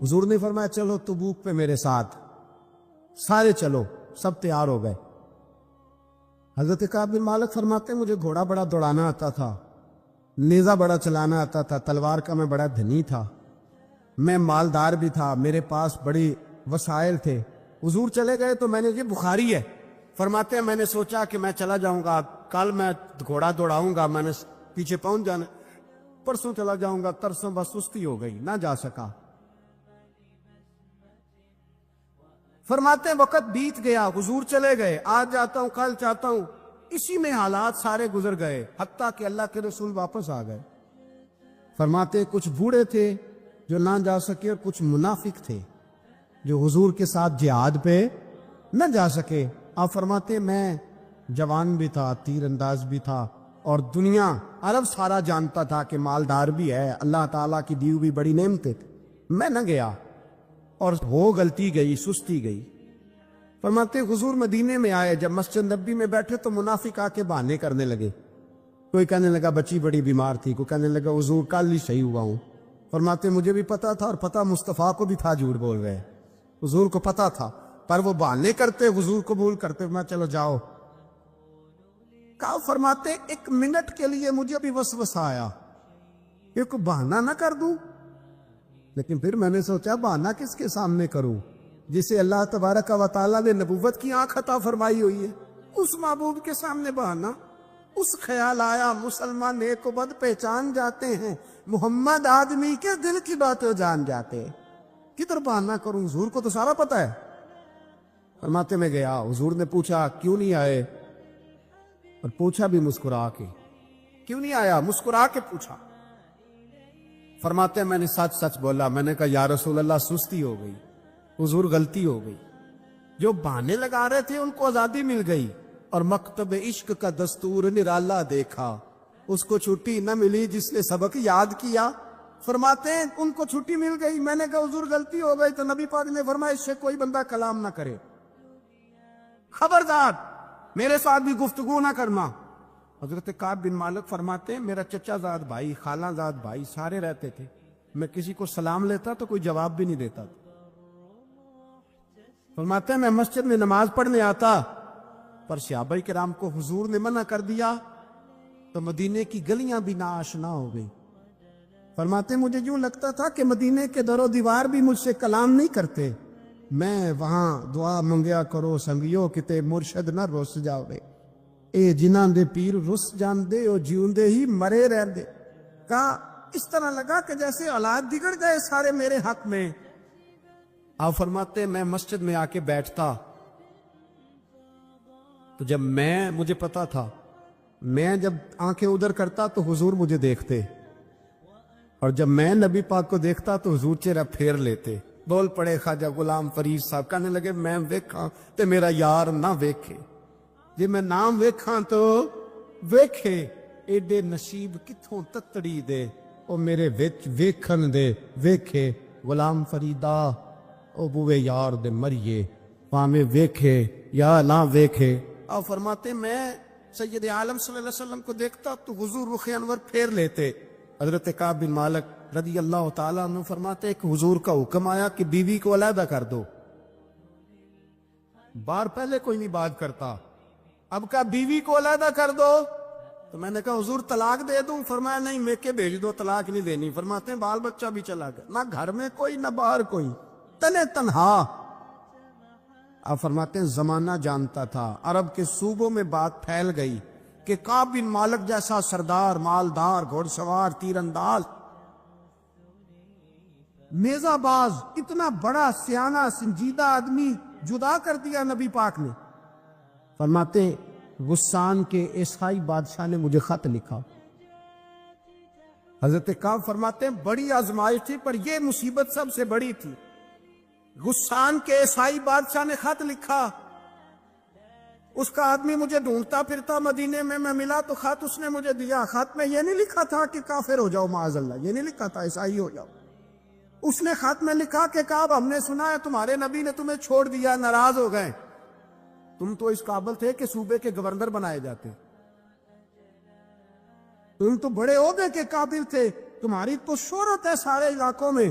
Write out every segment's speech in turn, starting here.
حضور نے فرمایا چلو تبوک پہ میرے ساتھ، سارے چلو، سب تیار ہو گئے۔ حضرت کعب بن مالک فرماتے ہیں مجھے گھوڑا بڑا دوڑانا آتا تھا، نیزہ بڑا چلانا آتا تھا، تلوار کا میں بڑا دھنی تھا، میں مالدار بھی تھا، میرے پاس بڑی وسائل تھے۔ حضور چلے گئے تو میں نے، یہ بخاری ہے، فرماتے ہیں میں نے سوچا کہ میں چلا جاؤں گا، کل میں گھوڑا دوڑاؤں گا، میں نے پیچھے پہنچ جانا، پرسوں چلا جاؤں گا، ترسوں بس سستی ہو گئی، نہ جا سکا۔ فرماتے ہیں وقت بیت گیا، حضور چلے گئے، آج جاتا ہوں کل چاہتا ہوں، اسی میں حالات سارے گزر گئے، حتیٰ کہ اللہ کے رسول واپس آ گئے۔ فرماتے کچھ بوڑھے تھے جو نہ جا سکے، اور کچھ منافق تھے جو حضور کے ساتھ جہاد پہ نہ جا سکے۔ آپ فرماتے میں جوان بھی تھا، تیر انداز بھی تھا، اور دنیا عرب سارا جانتا تھا کہ مالدار بھی ہے، اللہ تعالیٰ کی دی ہوئی بڑی نعمتیں تھیں، میں نہ گیا، اور ہو غلطی گئی، سستی گئی۔ فرماتے حضور مدینے میں آئے، جب مسجد نبی میں بیٹھے تو منافق آ کے بہانے کرنے لگے، کوئی کہنے لگا بچی بڑی بیمار تھی، کوئی کہنے لگا حضور کل ہی صحیح ہوا ہوں۔ فرماتے مجھے بھی پتا تھا، اور پتا مصطفیٰ کو بھی تھا جھوٹ بول رہے، حضور کو پتا تھا، پر وہ بہانے کرتے، حضور قبول کرتے، میں چلو جاؤ۔ کہا فرماتے ایک منٹ کے لیے مجھے بھی وسوسہ آیا کہ کوئی بہانہ نہ کر دوں، لیکن پھر میں نے سوچا بہانہ کس کے سامنے کروں جسے اللہ تبارک و تعالیٰ نے نبوت کی آنکھ عطا فرمائی ہوئی ہے، اس محبوب کے سامنے بہانہ۔ اس خیال آیا مسلمان نیک و بد پہچان جاتے ہیں، محمد آدمی کے دل کی باتیں جان جاتے، کدھر بہانہ کروں، حضور کو تو سارا پتا ہے۔ فرماتے میں گیا، حضور نے پوچھا کیوں نہیں آئے، اور پوچھا بھی مسکرا کے، کیوں نہیں آیا، مسکرا کے پوچھا۔ فرماتے ہیں میں نے سچ سچ بولا، میں نے کہا یا رسول اللہ سستی ہو گئی، حضور غلطی ہو گئی، جو بہانے لگا رہے تھے ان کو آزادی مل گئی، اور مکتب عشق کا دستور نرالا دیکھا، اس کو چھٹی نہ ملی جس نے سبق یاد کیا۔ فرماتے ہیں ان کو چھٹی مل گئی، میں نے کہا حضور غلطی ہو گئی، تو نبی پاک نے فرمایا اس سے کوئی بندہ کلام نہ کرے، خبردار میرے ساتھ بھی گفتگو نہ کرنا۔ حضرت کعب بن مالک فرماتے ہیں میرا چچا زاد بھائی، خالہ زاد بھائی سارے رہتے تھے، میں کسی کو سلام لیتا تو کوئی جواب بھی نہیں دیتا تھا۔ فرماتے ہیں میں مسجد میں نماز پڑھنے آتا، پر صحابہ کرام کو حضور نے منع کر دیا تو مدینے کی گلیاں بھی ناآشنا ہو گئی۔ فرماتے ہیں مجھے یوں لگتا تھا کہ مدینے کے در و دیوار بھی مجھ سے کلام نہیں کرتے، میں وہاں دعا منگیا کرو سنگیو کتے مرشد نہ رس جاوے، اے جنہاں دے پیر رس جاندے او جیوندے ہی مرے رہندے۔ کہا اس طرح لگا کہ جیسے اولاد بگڑ جائے سارے میرے حق میں۔ آپ فرماتے میں مسجد میں آ کے بیٹھتا تو جب مجھے پتا تھا، میں جب آنکھیں ادھر کرتا تو حضور مجھے دیکھتے، اور جب میں نبی پاک کو دیکھتا تو حضور چہرہ پھیر لیتے۔ بول پڑے خواجہ غلام فرید صاحب، کہنے لگے میں ویکھاں تے میرا یار نہ ویکھے، جی میں نام ویکھاں تو ویکھے، ایڈے نصیب کتھوں تتڑی دے، او میرے وچ ویکھن دے ویکھے، غلام فریدا او بوے یار دے مریے، پاویں ویکھے یا نہ ویکھے۔ اور فرماتے میں سید عالم صلی اللہ علیہ وسلم کو دیکھتا تو حضور رخ انور پھیر لیتے۔ حضرت کعب بن مالک رضی اللہ تعالیٰ عنہ فرماتے کہ حضور کا حکم آیا کہ بیوی کو علیحدہ کر دو، بار پہلے کوئی نہیں بات کرتا، اب کہا بیوی کو علیحدہ کر دو، تو میں نے کہا حضور طلاق دے دوں، فرمایا نہیں میکے بھیج دو، طلاق نہیں دینی۔ فرماتے ہیں بال بچہ بھی چلا گیا، نہ گھر میں کوئی نہ باہر کوئی، تنے تنہا۔ آپ فرماتے ہیں زمانہ جانتا تھا، عرب کے صوبوں میں بات پھیل گئی کہ کعب بن مالک جیسا سردار، مالدار، گھوڑ سوار، تیر انداز، نیزہ باز، اتنا بڑا سیانہ سنجیدہ آدمی جدا کر دیا نبی پاک نے۔ فرماتے ہیں غسان کے عیسائی بادشاہ نے مجھے خط لکھا۔ حضرت کعب فرماتے ہیں بڑی آزمائش تھی، پر یہ مصیبت سب سے بڑی تھی۔ غسان کے عیسائی بادشاہ نے خط لکھا، اس کا آدمی مجھے ڈھونڈتا پھرتا مدینے میں، میں ملا تو خط اس نے مجھے دیا۔ خط میں یہ نہیں لکھا تھا کہ کافر ہو جاؤ معاذ اللہ، یہ نہیں لکھا تھا عیسائی ہو جاؤ۔ اس نے خط میں لکھا کہ کعب ہم نے سنا ہے تمہارے نبی نے تمہیں چھوڑ دیا، ناراض ہو گئے، تم تو اس قابل تھے کہ صوبے کے گورنر بنائے جاتے، تم تو بڑے عہدے کے قابل تھے، تمہاری تو شہرت ہے سارے علاقوں میں،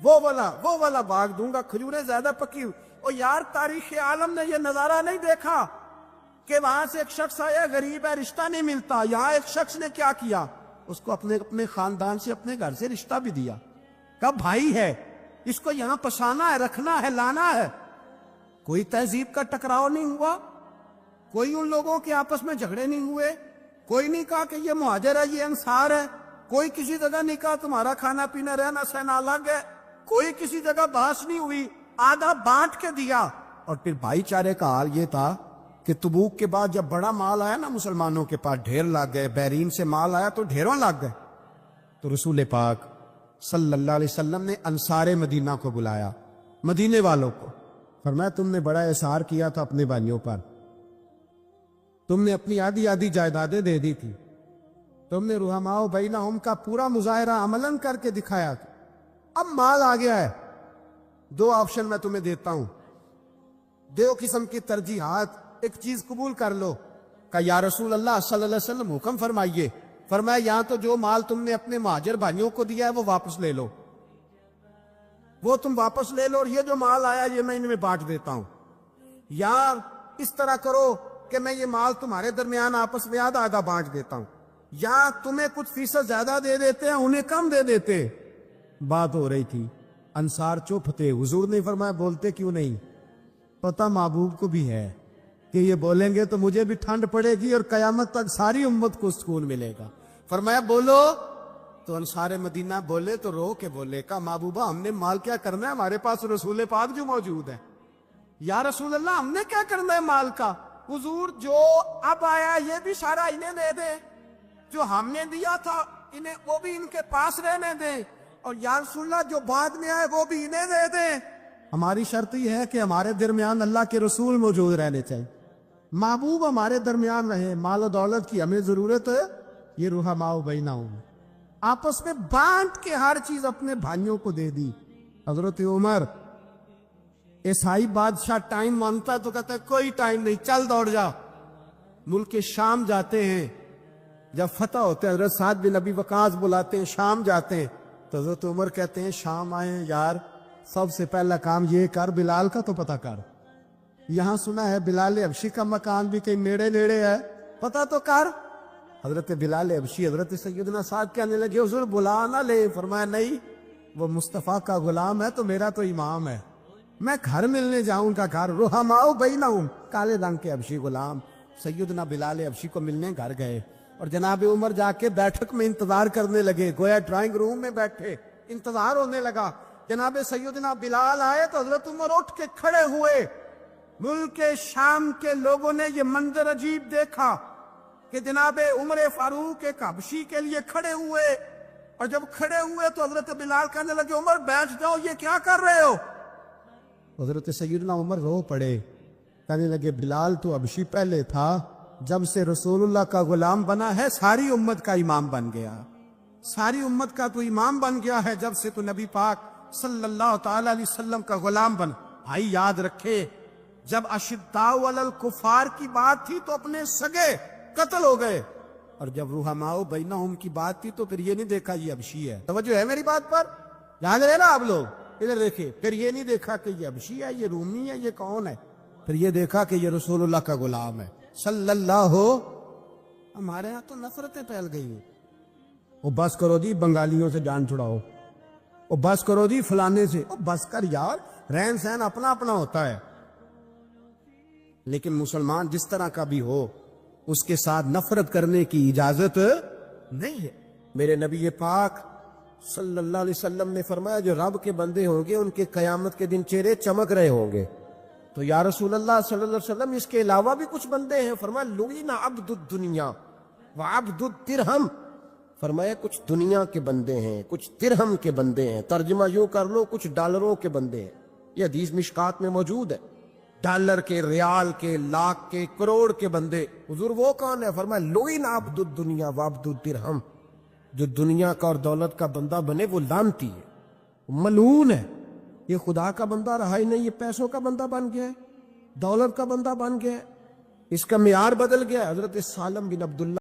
وہ والا باغ دوں گا، کھجوریں زیادہ پکی ہوئی۔ اور یار تاریخ عالم نے یہ نظارہ نہیں دیکھا کہ وہاں سے ایک شخص آیا، غریب ہے، رشتہ نہیں ملتا، یہاں ایک شخص نے کیا کیا، اس کو اپنے خاندان سے، اپنے گھر سے رشتہ بھی دیا، کہا بھائی ہے، اس کو یہاں پسانا ہے، رکھنا ہے، لانا ہے۔ کوئی تہذیب کا ٹکراؤ نہیں ہوا، کوئی ان لوگوں کے آپس میں جھگڑے نہیں ہوئے، کوئی نہیں کہا کہ یہ مہاجر ہے، یہ انصار ہے، کوئی کسی جگہ نہیں کہا تمہارا کھانا پینا رہنا سہنا الگ ہے، کوئی کسی جگہ بحث نہیں ہوئی، آدھا بانٹ کے دیا۔ اور پھر بھائی چارے کا حال یہ تھا کہ تبوک کے بعد جب بڑا مال آیا نا مسلمانوں کے پاس، ڈھیر لگ گئے، بحرین سے مال آیا تو ڈھیروں لگ گئے، تو رسول پاک صلی اللہ علیہ وسلم نے انصار مدینہ کو بلایا، مدینے والوں کو، فرمایا تم نے بڑا احسار کیا تھا اپنے بھائیوں پر، تم نے اپنی آدھی جائیدادیں دے دی تھی، تم نے رحماء بینہم کا پورا مظاہرہ عملاً کر کے دکھایا تھا، اب مال آ گیا ہے، دو آپشن میں تمہیں دیتا ہوں، دو قسم کی ترجیحات، ایک چیز قبول کر لو۔ کہ یا رسول اللہ صلی اللہ علیہ وسلم حکم فرمائیے۔ فرمایا یہاں تو جو مال تم نے اپنے مہاجر بھائیوں کو دیا ہے وہ واپس لے لو، وہ تم واپس لے لو، اور یہ جو مال آیا یہ میں ان میں بانٹ دیتا ہوں، یا اس طرح کرو کہ میں یہ مال تمہارے درمیان آپس میں آدھا بانٹ دیتا ہوں، یا تمہیں کچھ فیصد زیادہ دے دیتے ہیں، انہیں کم دے دیتے۔ بات ہو رہی تھی، انصار چپ تھے، حضور نے فرمایا بولتے کیوں نہیں؟ پتہ محبوب کو بھی ہے کہ یہ بولیں گے تو مجھے بھی ٹھنڈ پڑے گی اور قیامت تک ساری امت کو سکون ملے گا۔ فرمایا بولو، تو انصار مدینہ بولے تو رو کے بولے، کہا محبوبہ ہم نے مال کیا کرنا ہے، ہمارے پاس رسول پاک جو موجود ہے، یا رسول اللہ ہم نے کیا کرنا ہے مال کا؟ حضور جو اب آیا یہ بھی سارا انہیں دے دیں، جو ہم نے دیا تھا انہیں وہ بھی ان کے پاس رہنے دیں، اور یا رسول اللہ جو بعد میں آئے وہ بھی انہیں دے دیں۔ ہماری شرط یہ ہے کہ ہمارے درمیان اللہ کے رسول موجود رہنے چاہیے، محبوب ہمارے درمیان رہے، مال و دولت کی ہمیں ضرورت ہے، یہ رحماء بینہم آپس میں بانٹ کے ہر چیز اپنے بھائیوں کو دے دی۔ حضرت عمر عیسائی بادشاہ ٹائم مانگتا ہے تو کہتا ہے کوئی ٹائم نہیں، چل دوڑ جا۔ ملک شام جاتے ہیں، جب فتح ہوتے ہیں حضرت سعد بن ابی وقاص بلاتے ہیں، شام جاتے ہیں، تو حضرت عمر کہتے ہیں شام آئے یار سب سے پہلا کام یہ کر، بلال کا تو پتہ کر، یہاں سنا ہے بلال حبشی کا مکان بھی کہیں نیڑے ہے، پتہ تو کر۔ حضرت بلال حبشی حضرت سیدنا سعد کہنے لگے حضور بلا نہ لے، فرمایا نہیں، وہ مصطفیٰ کا غلام ہے تو میرا تو امام ہے، میں گھر ملنے جاؤں کا گھر، رحماء بینہم، کالے رنگ کے حبشی غلام سیدنا بلال حبشی کو ملنے گھر گئے، اور جناب عمر جا کے بیٹھک میں انتظار کرنے لگے، گویا ڈرائنگ روم میں بیٹھے، انتظار ہونے لگا۔ جناب سیدنا بلال آئے تو حضرت عمر اٹھ کے کھڑے ہوئے۔ ملک شام کے لوگوں نے یہ منظر عجیب دیکھا کہ جناب عمر فاروق ایک حبشی کے لیے کھڑے ہوئے، اور جب کھڑے ہوئے تو حضرت بلال کہنے لگے عمر بیٹھ جاؤ، یہ کیا کر رہے ہو؟ حضرت سیدنا عمر رو پڑے، کہنے لگے بلال تو حبشی پہلے تھا، جب سے رسول اللہ کا غلام بنا ہے ساری امت کا امام بن گیا، ساری امت کا تو امام بن گیا ہے جب سے تو نبی پاک صلی اللہ تعالی علیہ وسلم کا غلام بنا۔ بھائی یاد رکھے جب اشداء علی الکفار کی بات تھی تو اپنے سگے قتل ہو گئے، اور جب رحماء بینہم کی بات تھی تو پھر یہ نہیں دیکھا یہ حبشی ہے، توجہ ہے میری بات پر، یاد رہے نا آپ لوگ، ادھر دیکھیں، پھر یہ نہیں دیکھا کہ یہ حبشی ہے، یہ رومی ہے، یہ کون ہے، پھر یہ دیکھا کہ یہ رسول اللہ کا غلام ہے صلی اللہ ہو۔ ہمارے ہاں تو نفرتیں پھیل گئی ہیں، وہ بس کرو جی بنگالیوں سے جان چھڑاؤ، وہ بس کرو جی فلانے سے، وہ بس کر یار، رہن سہن اپنا اپنا ہوتا ہے، لیکن مسلمان جس طرح کا بھی ہو اس کے ساتھ نفرت کرنے کی اجازت نہیں ہے۔ میرے نبی پاک صلی اللہ علیہ وسلم نے فرمایا جو رب کے بندے ہوں گے ان کے قیامت کے دن چہرے چمک رہے ہوں گے، تو یا رسول اللہ صلی اللہ علیہ وسلم اس کے علاوہ بھی کچھ بندے ہیں؟ فرمایا لعن عبد الدنیا وعبد الدرہم، فرمایا کچھ دنیا کے بندے ہیں، کچھ درہم کے بندے ہیں، ترجمہ یوں کر لو کچھ ڈالروں کے بندے ہیں، یہ حدیث مشکات میں موجود ہے، ڈالر کے، ریال کے، لاکھ کے، کروڑ کے بندے۔ حضور وہ کون ہے؟ فرمایا لعن عبد الدنیا وعبد الدرہم، جو دنیا کا اور دولت کا بندہ بنے وہ لعنتی ہے، ملعون ہے، یہ خدا کا بندہ رہا ہی نہیں، یہ پیسوں کا بندہ بن گیا ہے، دولت کا بندہ بن گیا ہے، اس کا معیار بدل گیا ہے۔ حضرت سالم بن عبداللہ